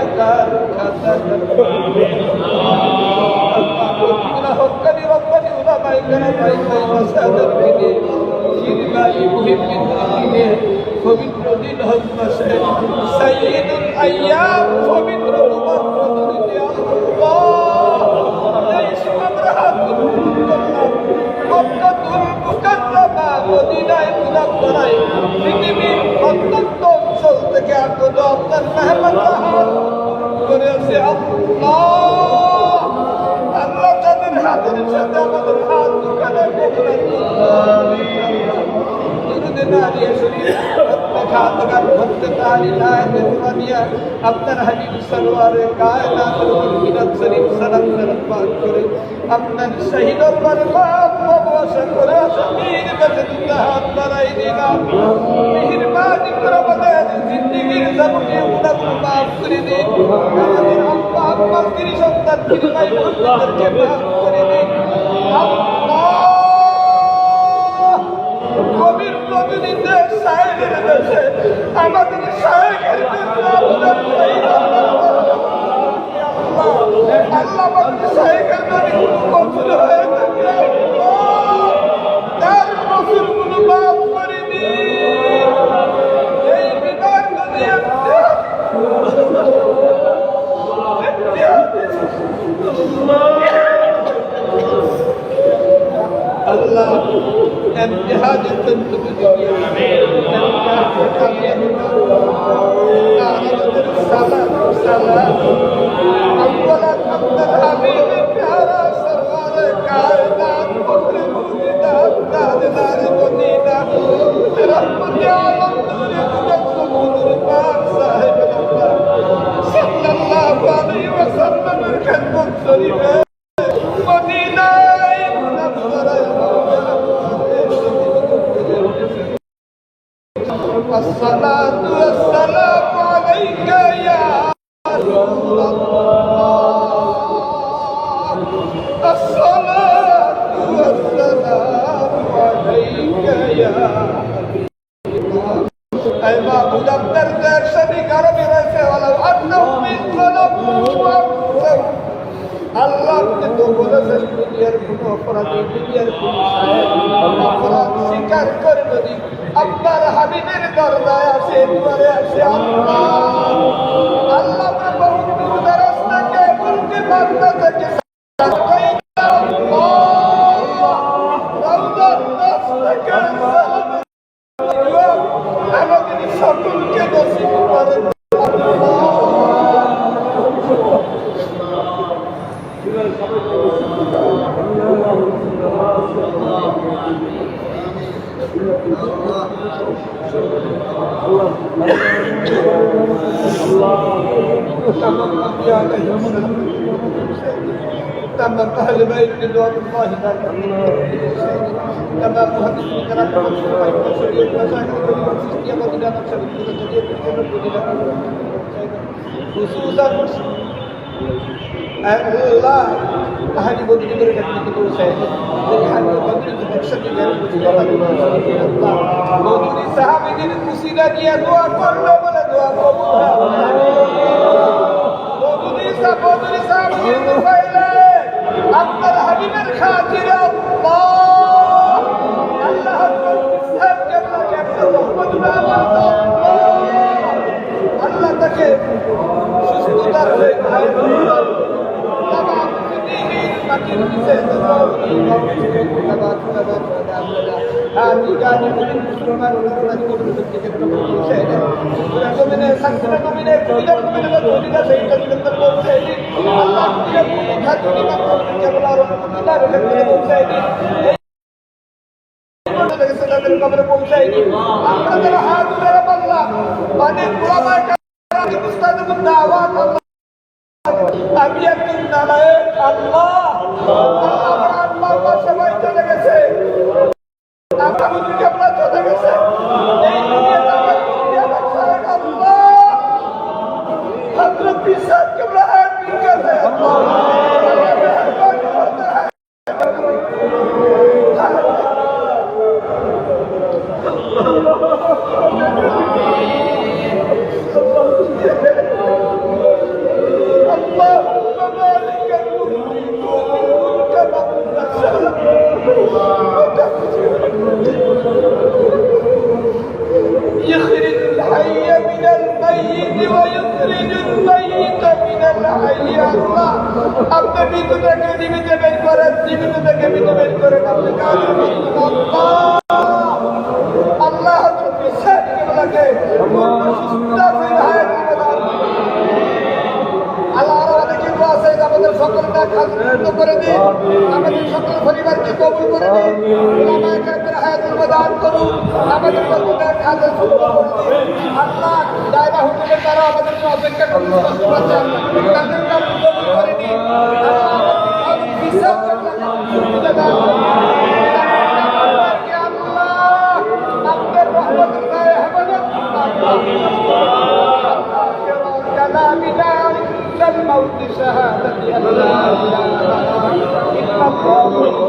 গুনাহগার খাতা আল্লাহ হক্কানি রব্বানি উলামায়ে কেরাম মাসাদাতকে জিরবাই মুহিব্বিনে পবিত্র দিন হজমাসে সাইয়্যিদুল আইয়াম পবিত্র মুবাররতুল আল্লাহ এই সুবহানাত মক্কাতুল মুকাররমা মদিনায়ে মুনাওয়ারায় পৃথিবীর অত্যন্ত অঞ্চল থেকে আগত আপনার মেহমানরা হাত করে আছে আল্লাহ আল্লাহ তাদের হাতের সাথে আমাদের হাত দুখানে কবুল আপনার হাবিব সরওয়ারে কায়নাতের উপর মিলাদ শরীফ সালাম পাঠ করে আপনার শহীদ পর ভালোবাসা করে শহীদ বজদুল্লাহ হাত বাড়াই দিলাম মেহেরবানি করে আমাদের জিন্দেগীর যাবতীয় গুনাহগুলো মাফ করে দিন আমাদের আব্বা আম্মার স্ত্রী সন্তান ভাই বোনদেরকে মাফ করে দিন কবির প্রতিনিধি সাহেবের দেশে আমাদের সাহেবের আল্লাহ আমাদের সাহেবের যদি কোনো কসুর হয়ে থাকে তার কসুরগুলো মাফ করে দিন এই বিধান যদি আল্লাহ امتحان التنفذ سلام اولا عبد الحبيب پیارا سرور کائنات فخر موجودات تاجدار مدینہ رحمت عالم نور قدس نور پاک صاحب صلی اللہ علیہ وسلم خدمت شریف مدینہ الصلاة والسلام عليك يا رسول الله الصلاة والسلام عليك يا أي معبود أبدر غير شريك عربي رأسه ولو أنهم من ظلموا أنفسهم আল্লাহ আপনি তো বলেছেন দুনিয়ার কোনো অপরাধী দুনিয়ার কোনো অপরাধ স্বীকার করে যদি আপনার হাবিবের দরজায় আসে দুয়ারে আসে আল্লাহ আল্লাহ আমরা বহুত দূর দরাজ থেকে মুলকে বান্দা থেকে আমাদের সকলকে নসিব করেন تمام أهل بيت رضوان الله تمام محدث الكلام والشريعة المشايخ والسياسية والدين خصوصا الله أهل بدر كتب كوسين أهل بدر تكشف غير الله بدر صحابين المسيرة دي دعاء كله ولا دعاء قبول بدر صحابين الفايلة আপনার হাবিবের খাতিরে আল্লাহ আল্লাহ সব কেবলাকে একটা রহমতুল্লাহ আল্লাহ তাকে সুস্থতার সহিত তামাম পৃথিবীর মাটির নিচে আমি জানি মুসলমান থেকে পৌঁছে জমিনে সাকসেনা জমিনে কুইলার জমিনে জমিনে সেই জমিনে পৌঁছে আল্লাহ দিয়ে কোনো খাদ্য কেবল রহমতুল্লাহ রেখে পৌঁছে তাদের কবরে পৌঁছায়নি আমরা যারা হাত ধরে বললাম মানে ওলামায়ে কেরামের মুস্তাজাবুদ দাওয়াত আমি একজন নালায়েক আল্লাহ আমার আম্মা সবাই চলে গেছে আমার বুঝি কেবলা চলে গেছে এই দুনিয়াতে আমার আল্লাহ হযরত বিশাল কেবলা আমিন কাছে আল্লাহ আল্লাহ আপনি মৃত থেকে জীবিত বের করেন, জীবিত থেকে মৃত বের করেন, আপনি কাজের আল্লাহ বিশ্বাস কেবলাকে আল্লাহ আমাদেরকে দোয়া চাই, আমাদের সকলটা খাদ্য করে দিন, আমাদের সকল পরিবারকে কবুল করে দিন, ওলামায়ে হায়াতুল দান করুন, আমাদের সকলটা খাদ্য শুরু করে দিন। আল্লাহ দায়রা হুকুমের দ্বারা আমাদেরকে অপেক্ষা করুন, তাদের কাজ কবুল করে দিন। বিশ্বাস আপনার রহমতের গায়ে হেফাজত كلامنا الموت شهادة أن لا إله إلا الله